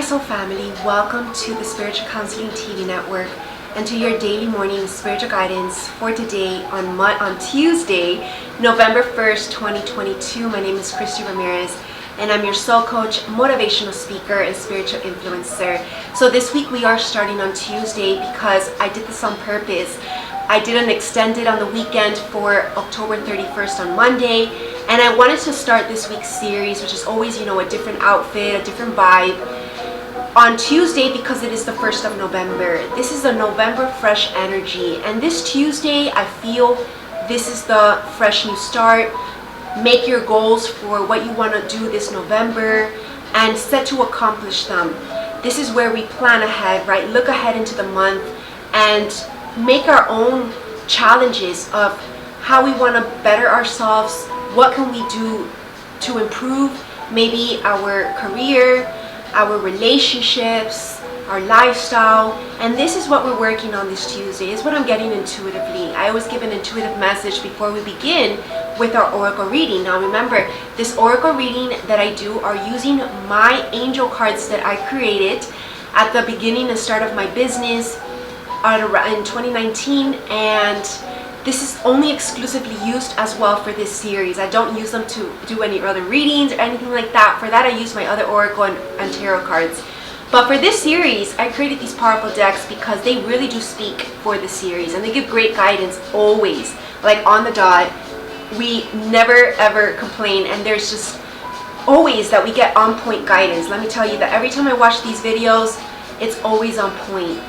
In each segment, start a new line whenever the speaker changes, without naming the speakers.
my soul family, welcome to the Spiritual Counseling TV network and to your daily morning spiritual guidance for today on Tuesday, November 1st, 2022. My name is Christy Ramirez and I'm your soul coach, motivational speaker, and spiritual influencer. So this week we are starting on Tuesday because I did this on purpose. I did an extended on the weekend for October 31st on Monday, and I wanted to start this week's series, which is always, a different outfit, a different vibe, on Tuesday because it is the 1st of November. This is the November fresh energy, and this Tuesday I feel this is the fresh new start. Make your goals for what you want to do this November and set to accomplish them. This is where we plan ahead, right? Look ahead into the month and make our own challenges of how we want to better ourselves. What can we do to improve maybe our career, our relationships, our lifestyle? And this is what we're working on this Tuesday. Is what I'm getting intuitively. I always give an intuitive message before we begin with our oracle reading. Now remember, this oracle reading that I do are using my angel cards that I created at the beginning and start of my business in 2019, and this is only exclusively used as well for this series. I don't use them to do any other readings or anything like that. For that I use my other oracle and tarot cards. But for this series, I created these powerful decks because they really do speak for the series and they give great guidance always, like on the dot. We never ever complain, and there's just always that we get on point guidance. Let me tell you that every time I watch these videos, it's always on point.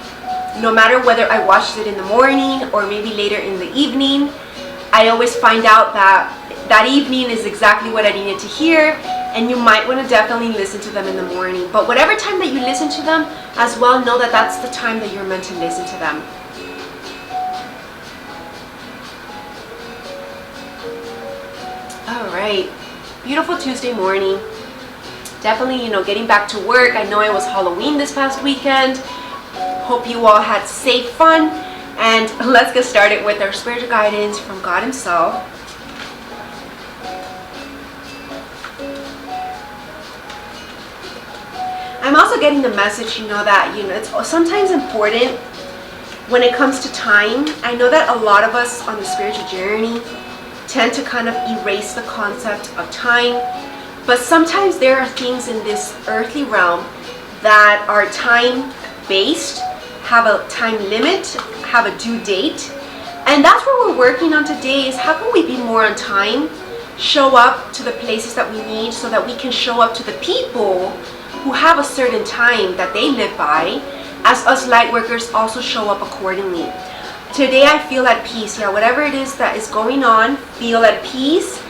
No matter whether I watched it in the morning or maybe later in the evening, I always find out that that evening is exactly what I needed to hear, and you might want to definitely listen to them in the morning. But whatever time that you listen to them as well, know that that's the time that you're meant to listen to them. All right, beautiful Tuesday morning. Definitely, getting back to work. I know it was Halloween this past weekend. Hope you all had safe fun, and let's get started with our spiritual guidance from God Himself. I'm also getting the message, that it's sometimes important when it comes to time. I know that a lot of us on the spiritual journey tend to kind of erase the concept of time, but sometimes there are things in this earthly realm that are time based, have a time limit, have a due date, and that's what we're working on today. Is how can we be more on time, show up to the places that we need so that we can show up to the people who have a certain time that they live by, as us light workers also show up accordingly. Today I feel at peace. Whatever it is that is going on, feel at peace.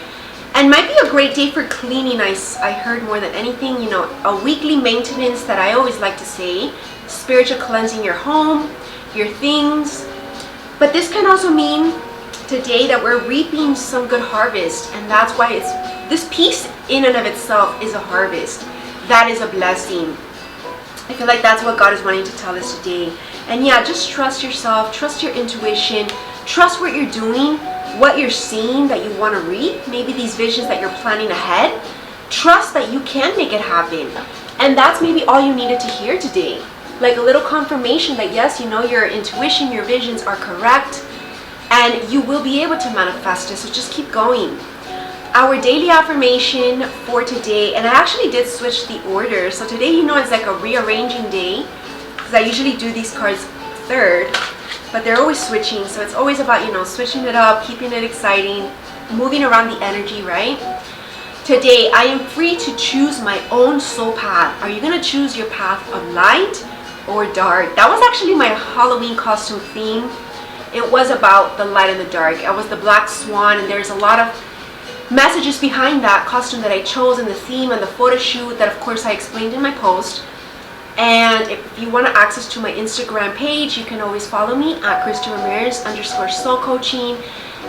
And might be a great day for cleaning. I heard more than anything, a weekly maintenance that I always like to say, spiritual cleansing your home, your things. But this can also mean today that we're reaping some good harvest, and that's why this peace in and of itself is a harvest. That is a blessing. I feel like that's what God is wanting to tell us today. And just trust yourself, trust your intuition, trust what you're doing, what you're seeing that you want to reap, maybe these visions that you're planning ahead. Trust that you can make it happen. And that's maybe all you needed to hear today. Like a little confirmation that yes, your intuition, your visions are correct, and you will be able to manifest it. So just keep going. Our daily affirmation for today, and I actually did switch the order. So today, it's like a rearranging day, because I usually do these cards third, but they're always switching. So it's always about, switching it up, keeping it exciting, moving around the energy, right? Today, I am free to choose my own soul path. Are you going to choose your path of light or dark? That was actually my Halloween costume theme. It was about the light and the dark. I was the black swan, and there's a lot of messages behind that costume that I chose, and the theme and the photo shoot that of course I explained in my post. And if you want access to my Instagram page, you can always follow me at Christy Ramirez _soul coaching.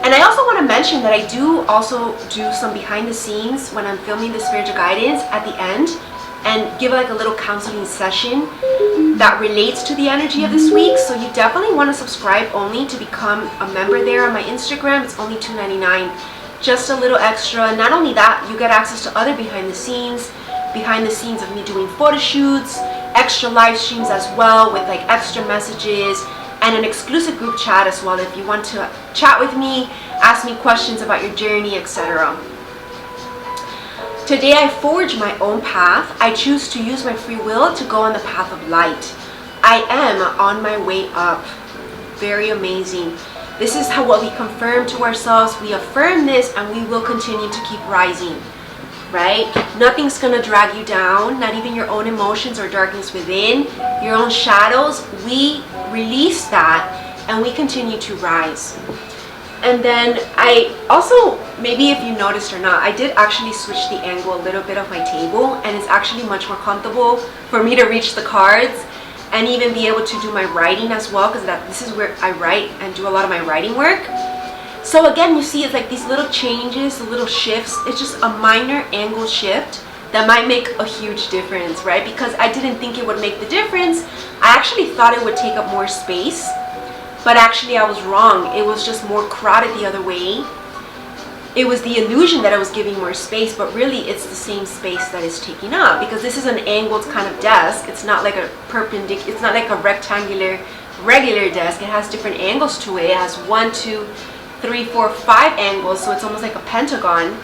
And I also want to mention that I do also do some behind the scenes when I'm filming the spiritual guidance at the end, and give like a little counseling session that relates to the energy of this week. So you definitely want to subscribe only to become a member there on my Instagram. It's only $2.99, just a little extra. Not only that, you get access to other behind the scenes of me doing photo shoots, extra live streams as well with like extra messages and an exclusive group chat as well if you want to chat with me, ask me questions about your journey, etc. Today I forge my own path. I choose to use my free will to go on the path of light. I am on my way up. Very amazing. This is what we confirm to ourselves. We affirm this and we will continue to keep rising, right? Nothing's gonna drag you down, not even your own emotions or darkness within, your own shadows. We release that and we continue to rise. And then I also, maybe if you noticed or not, I did actually switch the angle a little bit of my table, and it's actually much more comfortable for me to reach the cards and even be able to do my writing as well, because this is where I write and do a lot of my writing work. So again, you see it's like these little changes, the little shifts. It's just a minor angle shift that might make a huge difference, right? Because I didn't think it would make the difference. I actually thought it would take up more space, but actually I was wrong. It was just more crowded the other way. It was the illusion that I was giving more space, but really it's the same space that is taking up, because this is an angled kind of desk. It's not like a perpendicular, it's not like a rectangular, regular desk. It has different angles to it. It has 1, 2, 3, 4, 5 angles, so it's almost like a pentagon.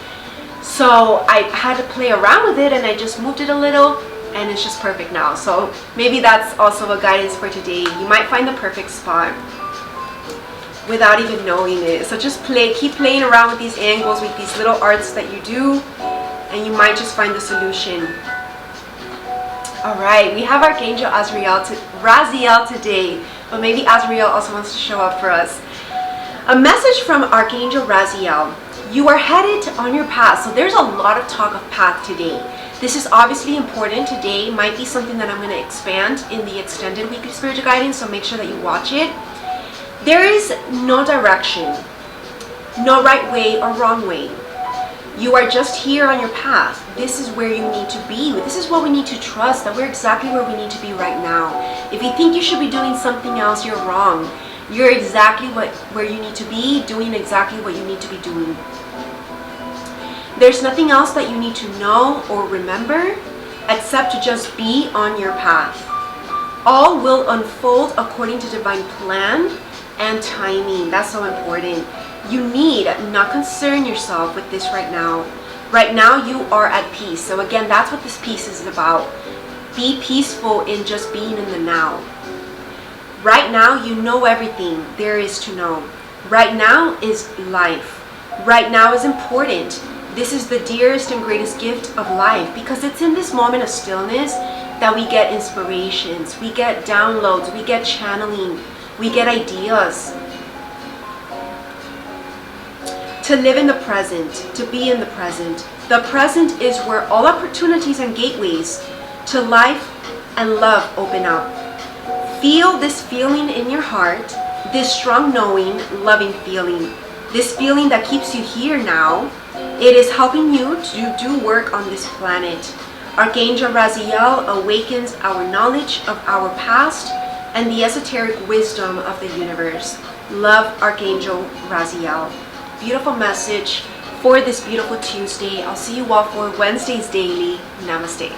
So I had to play around with it, and I just moved it a little, and it's just perfect now. So maybe that's also a guidance for today. You might find the perfect spot without even knowing it. So just keep playing around with these angles, with these little arts that you do, and you might just find the solution. All right, we have Archangel Raziel today, but maybe Azrael also wants to show up for us. A message from Archangel Raziel. You are headed on your path. So there's a lot of talk of path today. This is obviously important today. Might be something that I'm going to expand in the extended weekly spiritual guidance, so make sure that you watch it. There is no direction, no right way or wrong way. You are just here on your path. This is where you need to be. This is what we need to trust, that we're exactly where we need to be right now. If you think you should be doing something else, you're wrong. You're exactly where you need to be, doing exactly what you need to be doing. There's nothing else that you need to know or remember except to just be on your path. All will unfold according to divine plan and timing. That's so important. You need not concern yourself with this right now. Right now you are at peace. So again, that's what this peace is about. Be peaceful in just being in the now. Right now you know everything there is to know. Right now is life. Right now is important. This is the dearest and greatest gift of life, because it's in this moment of stillness that we get inspirations, we get downloads, we get channeling, we get ideas. To live in the present, to be in the present. The present is where all opportunities and gateways to life and love open up. Feel this feeling in your heart, this strong knowing, loving feeling. This feeling that keeps you here now. It is helping you to do work on this planet. Archangel Raziel awakens our knowledge of our past and the esoteric wisdom of the universe. Love, Archangel Raziel. Beautiful message for this beautiful Tuesday. I'll see you all for Wednesday's daily. Namaste.